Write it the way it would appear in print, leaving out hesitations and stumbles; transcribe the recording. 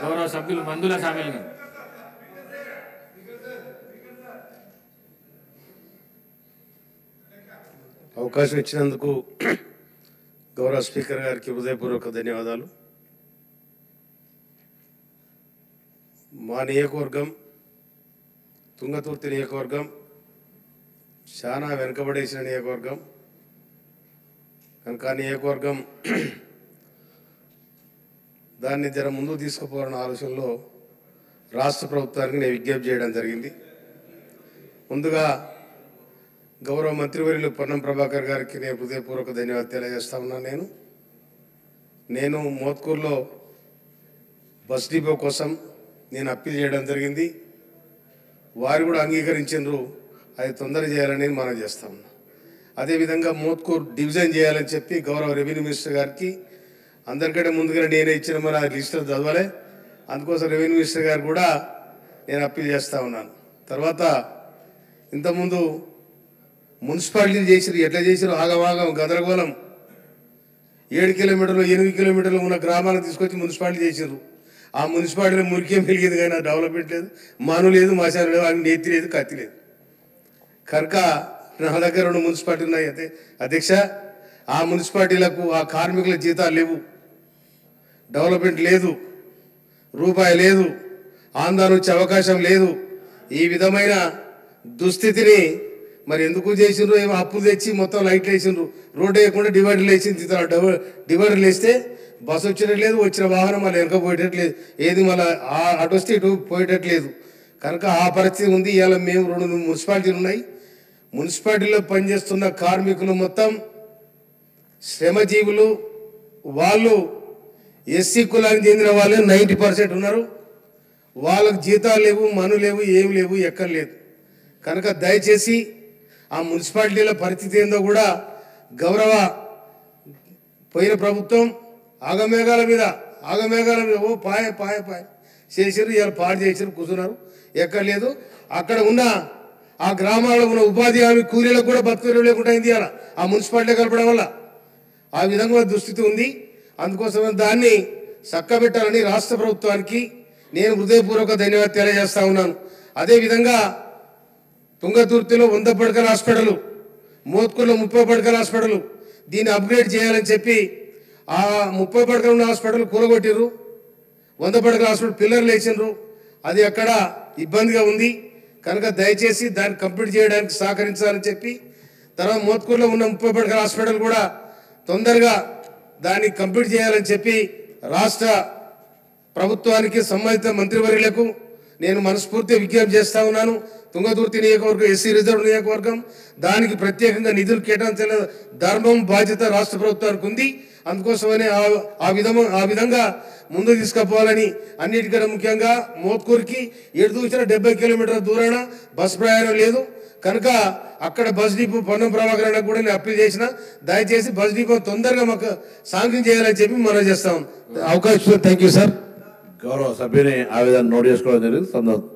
గౌరవ సభ్యులు మందుల సామిల్ గారు. అవకాశం ఇచ్చినందుకు గౌరవ స్పీకర్ గారికి హృదయపూర్వక ధన్యవాదాలు. మా నియోజకవర్గం తుంగతుర్తి నియోజకవర్గం చాలా వెనుకబడేసిన నియోజకవర్గం కనుక నియోజకవర్గం దాన్ని జర ముందుకు తీసుకుపోవాలన్న ఆలోచనలో రాష్ట్ర ప్రభుత్వానికి నేను విజ్ఞప్తి చేయడం జరిగింది. ముందుగా గౌరవ మంత్రివర్యులు పొన్నం ప్రభాకర్ గారికి నేను హృదయపూర్వక ధన్యవాదాలు తెలియజేస్తా ఉన్నాను. నేను మోత్కూరులో బస్ డిపో కోసం నేను అప్పీల్ చేయడం జరిగింది. వారు కూడా అంగీకరించారు. అది తొందర చేయాలని మనం చేస్తా ఉన్నాం. అదేవిధంగా మోత్కూరు డివిజన్ చేయాలని చెప్పి గౌరవ రెవెన్యూ మినిస్టర్ గారికి అందరికంటే ముందుగా నేనే ఇచ్చిన మన లిస్టులు చదవాలి. అందుకోసం రెవెన్యూ మినిస్టర్ గారు కూడా నేను అప్పీల్ చేస్తూ ఉన్నాను. తర్వాత ఇంతకుముందు మున్సిపాలిటీలు చేసిరు, ఎట్లా చేసిరు ఆగవాగం గందరగోళం. 7 కిలోమీటర్లు 8 కిలోమీటర్లు ఉన్న గ్రామాలను తీసుకొచ్చి మున్సిపాలిటీ చేసిరు. ఆ మున్సిపాలిటీలో మురికేం పెరిగింది కానీ డెవలప్మెంట్ లేదు, మాను లేదు, మసాను లేదు, అన్ని నేతి లేదు, కత్తి లేదు. కనుక నా దగ్గర 2 మున్సిపాలిటీలు ఉన్నాయి. అయితే అధ్యక్ష, ఆ మున్సిపాలిటీలకు ఆ కార్మికుల జీతాలు లేవు, డెవలప్మెంట్ లేదు, రూపాయి లేదు, ఆందోళన వచ్చే అవకాశం లేదు. ఈ విధమైన దుస్థితిని మరి ఎందుకు చేసిండ్రు? ఏమో అప్పులు తెచ్చి మొత్తం లైట్లు వేసిండ్రు, రోడ్డు వేయకుండా డివైడర్లు వేసింది. డివైడర్లు వేస్తే బస్సు వచ్చేటట్లేదు, వచ్చిన వాహనం మళ్ళీ వెనక పోయేటట్లేదు, ఏది మళ్ళీ అటు వస్తే ఇటు పోయేటట్లేదు. కనుక ఆ పరిస్థితి ఉంది. ఇవాళ మేము 2 మున్సిపాలిటీలు ఉన్నాయి. మున్సిపాలిటీలో పనిచేస్తున్న కార్మికులు మొత్తం శ్రమజీవులు. వాళ్ళు ఎస్సీ కులానికి చెందిన వాళ్ళే 90% ఉన్నారు. వాళ్ళకు జీతాలు లేవు, మను లేవు, ఏమి లేవు, ఎక్కడ లేదు. కనుక దయచేసి ఆ మున్సిపాలిటీల పరిస్థితి ఏందో కూడా గౌరవ పోయిన ప్రభుత్వం ఆగమేఘాల మీద ఓ పాయ చేసారు. ఇవాళ పాడు చేసారు, కూర్చున్నారు, ఎక్కడ లేదు. అక్కడ ఉన్న ఆ గ్రామాల్లో ఉన్న ఉపాధి హామీ కూలీలకు కూడా బతుకు లేకుండా అయింది ఇవాళ ఆ మున్సిపాలిటీ కలపడం వల్ల. ఆ విధంగా దుస్థితి ఉంది. అందుకోసమే దాన్ని చక్కబెట్టాలని రాష్ట్ర ప్రభుత్వానికి నేను హృదయపూర్వక ధన్యవాదాలు తెలియజేస్తా ఉన్నాను. అదేవిధంగా తుంగతుర్తిలో 100 పడకల హాస్పిటల్, మోత్కూరులో 30 పడకల హాస్పిటల్, దీన్ని అప్గ్రేడ్ చేయాలని చెప్పి ఆ 30 పడకలు ఉన్న హాస్పిటల్ కూలగొట్టిర్రు. 100 పడకల హాస్పిటల్ పిల్లర్లు వేసిండ్రు. అది అక్కడ ఇబ్బందిగా ఉంది. కనుక దయచేసి దాన్ని కంప్లీట్ చేయడానికి సహకరించాలని చెప్పి, తర్వాత మోత్కూరులో ఉన్న 30 పడకల హాస్పిటల్ కూడా తొందరగా దాన్ని కంప్లీట్ చేయాలని చెప్పి రాష్ట్ర ప్రభుత్వానికి సంబంధిత మంత్రివర్యులకు నేను మనస్ఫూర్తిగా విజ్ఞప్తి చేస్తా ఉన్నాను. తుంగతుర్తి నియోజకవర్గం ఎస్సీ రిజర్వ్ నియోజకవర్గం, దానికి ప్రత్యేకంగా నిధులు కేటాయించాల ధర్మం బాధ్యత రాష్ట్ర ప్రభుత్వానికి ఉంది. అందుకోసమనే ఆ విధంగా ముందుకు తీసుకుపోవాలని, అన్నిటికన్నా ముఖ్యంగా మోత్కూరుకి ఎటు చూసినా 70 కిలోమీటర్ల దూరాన బస్ ప్రయాణం లేదు. కనుక అక్కడ బస్ డిపో పొన్నం ప్రభాకర్ కూడా నేను అప్పీల్ చేసిన, దయచేసి బస్ డిపో తొందరగా మాకు శాంక్షన్ చేయాలని చెప్పి మనం చేస్తాం. అవకాశం. Thank you sir. గౌరవ సభ్యుని ఆ విధంగా నోట్ చేసుకోవడం జరిగింది. సందర్భం